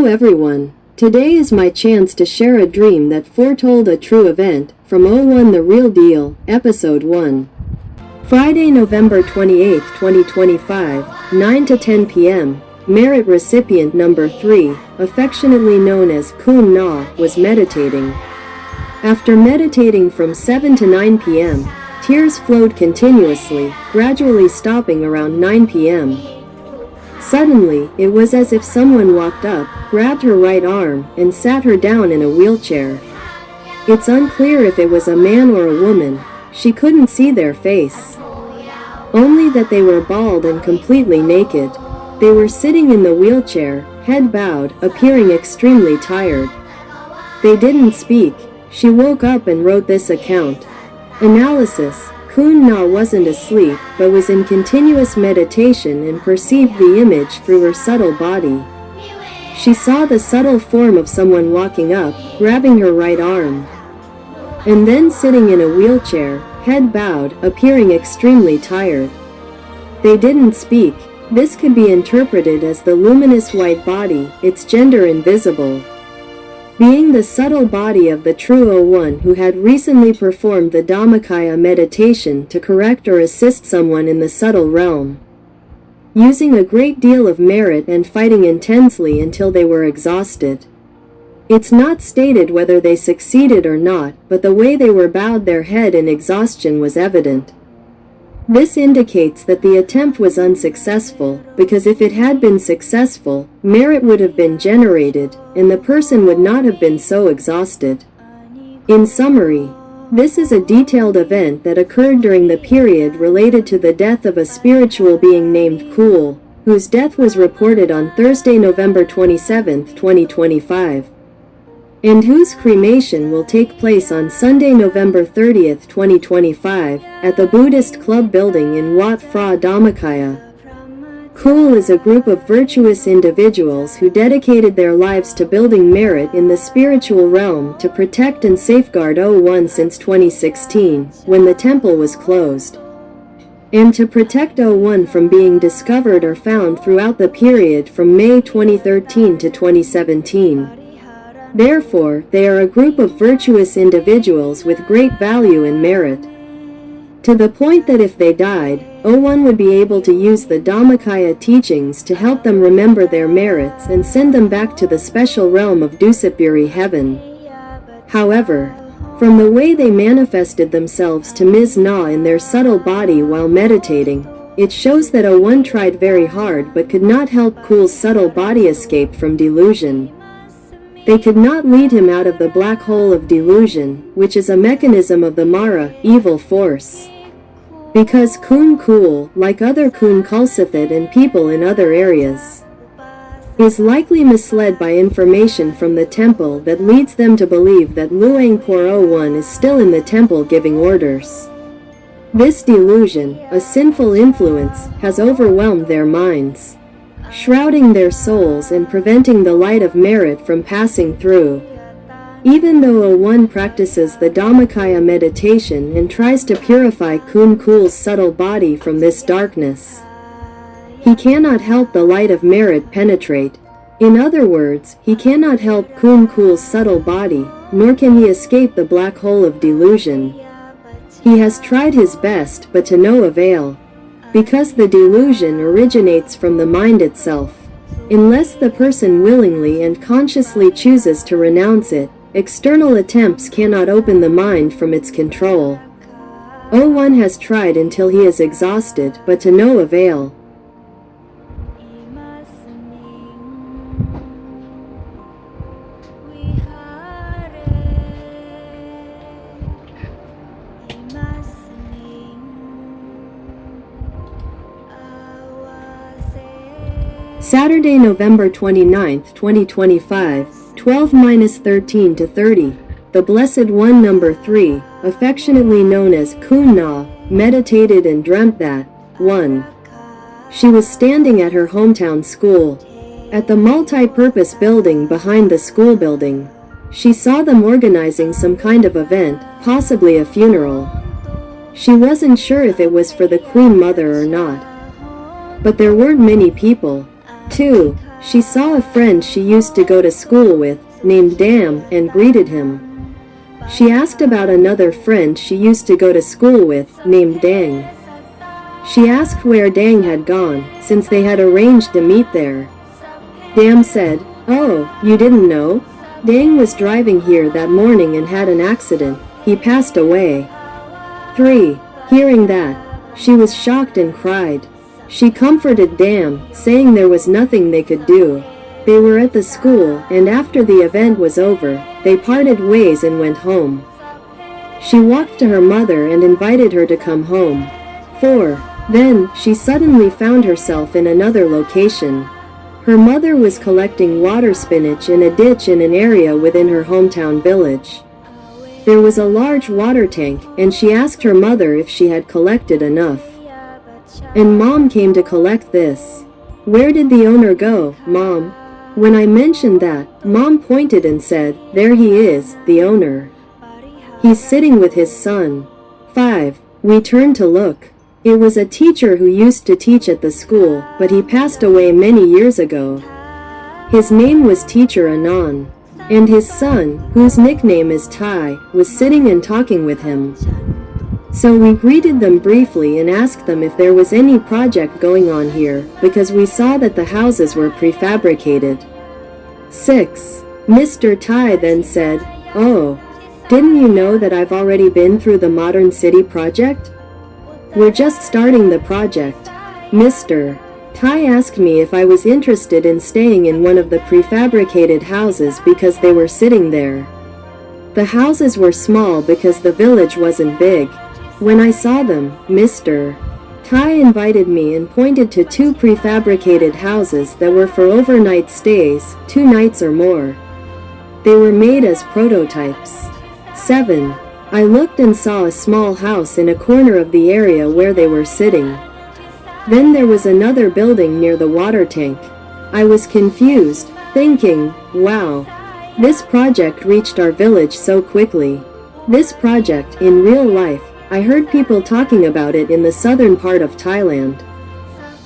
Hello everyone. Today is my chance to share a dream that foretold a true event, from '01 The Real Deal, Episode 1. Friday, November 28, 2025, 9 to 10 p.m., Merit recipient number 3, affectionately known as Kun Na, was meditating. After meditating from 7 to 9 p.m., tears flowed continuously, gradually stopping around 9 p.m. Suddenly, it was as if someone walked up, grabbed her right arm, and sat her down in a wheelchair. It's unclear if it was a man or a woman. She couldn't see their face. Only that they were bald and completely naked. They were sitting in the wheelchair, head bowed, appearing extremely tired. They didn't speak. She woke up and wrote this account. Analysis. Kun Na wasn't asleep, but was in continuous meditation and perceived the image through her subtle body. She saw the subtle form of someone walking up, grabbing her right arm. And then sitting in a wheelchair, head bowed, appearing extremely tired. They didn't speak. This could be interpreted as the luminous white body, its gender invisible. Being the subtle body of the true one who had recently performed the Dhammakaya meditation to correct or assist someone in the subtle realm. Using a great deal of merit and fighting intensely until they were exhausted. It's not stated whether they succeeded or not, but the way they were bowed their head in exhaustion was evident. This indicates that the attempt was unsuccessful, because if it had been successful, merit would have been generated, and the person would not have been so exhausted. In summary, this is a detailed event that occurred during the period related to the death of a spiritual being named Kul, whose death was reported on Thursday, November 27, 2025. And whose cremation will take place on Sunday, November 30, 2025, at the Buddhist Club building in Wat Phra Dhammakaya. Kul is a group of virtuous individuals who dedicated their lives to building merit in the spiritual realm to protect and safeguard '01 since 2016, when the temple was closed. And to protect '01 from being discovered or found throughout the period from May 2013 to 2017. Therefore, they are a group of virtuous individuals with great value and merit. To the point that if they died, '01 would be able to use the Dhammakaya teachings to help them remember their merits and send them back to the special realm of Dusapiri heaven. However, from the way they manifested themselves to Ms. Na in their subtle body while meditating, it shows that '01 tried very hard but could not help Kul's subtle body escape from delusion. They could not lead him out of the black hole of delusion, which is a mechanism of the Mara, evil force. Because Kun Kul, like other Kun Kulsithit and people in other areas, is likely misled by information from the temple that leads them to believe that Luang Por '01 is still in the temple giving orders. This delusion, a sinful influence, has overwhelmed their minds, shrouding their souls and preventing the light of merit from passing through. Even though '01 practices the Dhammakaya meditation and tries to purify Kun Kul's subtle body from this darkness, he cannot help the light of merit penetrate. In other words, he cannot help Kun Kul's subtle body, nor can he escape the black hole of delusion. He has tried his best but to no avail. Because the delusion originates from the mind itself. Unless the person willingly and consciously chooses to renounce it, external attempts cannot open the mind from its control. '01 has tried until he is exhausted, but to no avail. Saturday, November 29, 2025, 12-13 to 30. The Blessed One number 3, affectionately known as Kun Na, meditated and dreamt that, 1. She was standing at her hometown school. At the multi-purpose building behind the school building. She saw them organizing some kind of event, possibly a funeral. She wasn't sure if it was for the Queen Mother or not. But there weren't many people. 2. she saw a friend she used to go to school with, named Dam, and greeted him. She asked about another friend she used to go to school with, named Dang. She asked where Dang had gone, since they had arranged to meet there. Dam said, "Oh, you didn't know? Dang was driving here that morning and had an accident. He passed away." 3. Hearing that, she was shocked and cried. She comforted Dam, saying there was nothing they could do. They were at the school, and after the event was over, they parted ways and went home. She walked to her mother and invited her to come home. 4. Then, she suddenly found herself in another location. Her mother was collecting water spinach in a ditch in an area within her hometown village. There was a large water tank, and she asked her mother if she had collected enough. And Mom came to collect this. "Where did the owner go, Mom?" When I mentioned that, Mom pointed and said, "There he is, the owner. He's sitting with his son." 5. We turned to look. It was a teacher who used to teach at the school, but he passed away many years ago. His name was Teacher Anon. And his son, whose nickname is Tai, was sitting and talking with him. So we greeted them briefly and asked them if there was any project going on here, because we saw that the houses were prefabricated. 6. Mr. Tai then said, "Oh, didn't you know that I've already been through the Modern City project? We're just starting the project." Mr. Tai asked me if I was interested in staying in one of the prefabricated houses because they were sitting there. The houses were small because the village wasn't big. When I saw them, Mr. Tai invited me and pointed to 2 prefabricated houses that were for overnight stays, 2 nights or more. They were made as prototypes. 7. I looked and saw a small house in a corner of the area where they were sitting. Then there was another building near the water tank. I was confused, thinking, wow, this project reached our village so quickly. This project, in real life, I heard people talking about it in the southern part of Thailand.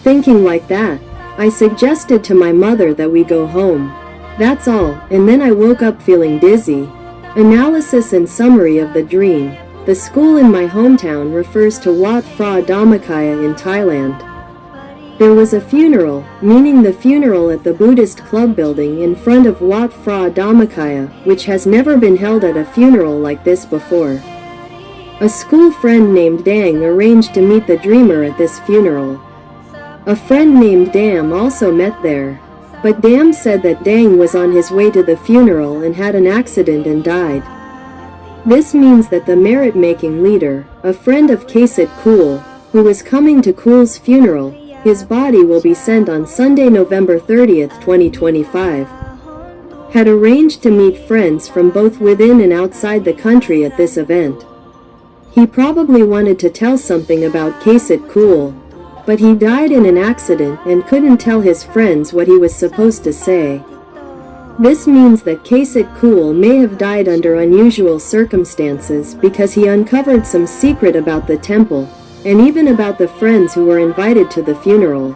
Thinking like that, I suggested to my mother that we go home. That's all, and then I woke up feeling dizzy. Analysis and summary of the dream. The school in my hometown refers to Wat Phra Tai in Thailand. There was a funeral, meaning the funeral at the Buddhist club building in front of Wat Phra Tai, which has never been held at a funeral like this before. A school friend named Dang arranged to meet the dreamer at this funeral. A friend named Dam also met there. But Dam said that Dang was on his way to the funeral and had an accident and died. This means that the merit-making leader, a friend of Kasit Kool, who was coming to Kool's funeral, his body will be sent on Sunday, November 30th, 2025. Had arranged to meet friends from both within and outside the country at this event. He probably wanted to tell something about Kasit Kool, but he died in an accident and couldn't tell his friends what he was supposed to say. This means that Kasit Kool may have died under unusual circumstances because he uncovered some secret about the temple, and even about the friends who were invited to the funeral.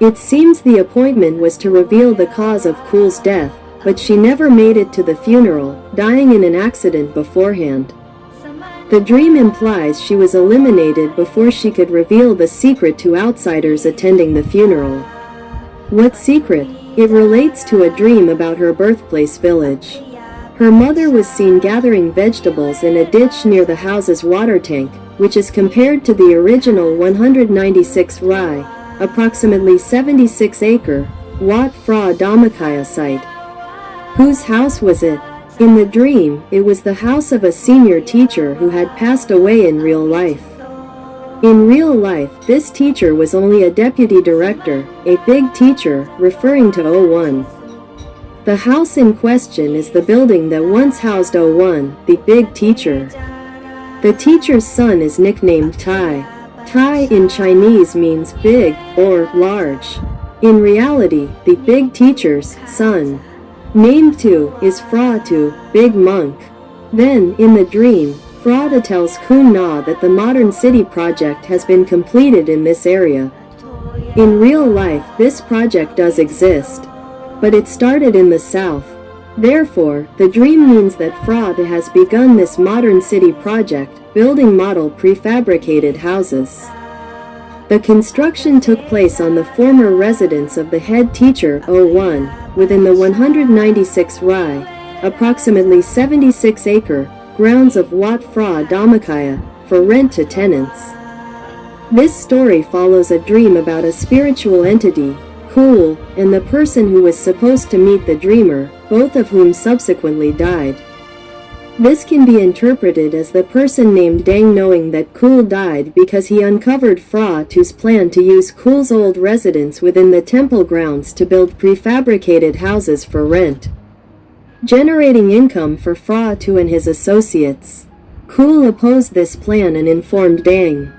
It seems the appointment was to reveal the cause of Kool's death, but she never made it to the funeral, dying in an accident beforehand. The dream implies she was eliminated before she could reveal the secret to outsiders attending the funeral. What secret? It relates to a dream about her birthplace village. Her mother was seen gathering vegetables in a ditch near the house's water tank, which is compared to the original 196 rai, approximately 76-acre, Wat Phra Tai site. Whose house was it? In the dream, it was the house of a senior teacher who had passed away in real life. In real life, this teacher was only a deputy director, a big teacher, referring to O1. The house in question is the building that once housed O1, the big teacher. The teacher's son is nicknamed Tai. Tai in Chinese means big or large. In reality, the big teacher's son. Name 2 is Phra Tai, big monk. Then, in the dream, Phra Tai tells Kun Na that the Modern City project has been completed in this area. In real life, this project does exist, but it started in the south. Therefore, the dream means that Phra Tai has begun this modern city project, building model prefabricated houses. The construction took place on the former residence of the head teacher, 01, within the 196 rai, approximately 76-acre, grounds of Wat Phra Dhammakaya, for rent to tenants. This story follows a dream about a spiritual entity, Kul, and the person who was supposed to meet the dreamer, both of whom subsequently died. This can be interpreted as the person named Dang knowing that Kul died because he uncovered Phra Tai's plan to use Kul's old residence within the temple grounds to build prefabricated houses for rent, generating income for Phra Tai and his associates. Kul opposed this plan and informed Dang,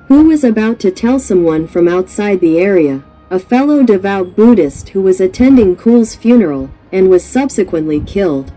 who was about to tell someone from outside the area, a fellow devout Buddhist who was attending Kul's funeral, and was subsequently killed.